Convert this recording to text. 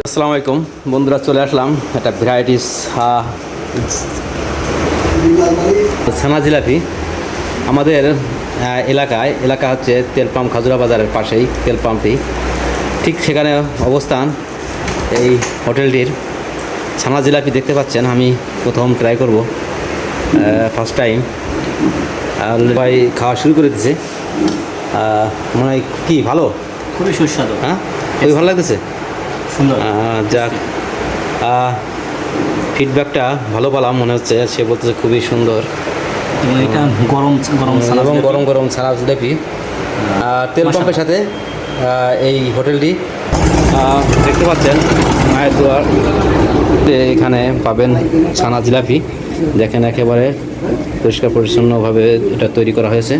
আসসালামু আলাইকুম বন্ধুরা, চলে আসলাম একটা ভ্যারাইটিস ছানা জিলাপি। আমাদের এলাকা হচ্ছে তেল পাম্প, খাজুরা বাজারের পাশেই তেল পাম্পটি, ঠিক সেখানে অবস্থান এই হোটেলটির। ছানা জিলাপি দেখতে পাচ্ছেন, আমি প্রথম ট্রাই করব, ফার্স্ট টাইম। ভাই খাওয়া শুরু করে দিচ্ছে, মনে হয় কি ভালো, খুবই সুস্বাদু। হ্যাঁ, খুবই ভালো লাগতেছে, সুন্দর। যাক, ফিডব্যাকটা ভালো পেলাম মনে হচ্ছে। সে বলতেছে খুবই সুন্দর এবং এটা গরম গরম ছানা এবং জিলাপি। গরম গরম ছানা জিলাপি। তেল পাম্পের সাথে এই হোটেলটি দেখতে পাচ্ছেন, মায়ের দুয়ার। এখানে পাবেন ছানা জিলাপি, দেখেন একেবারে পরিষ্কার পরিচ্ছন্নভাবে এটা তৈরি করা হয়েছে।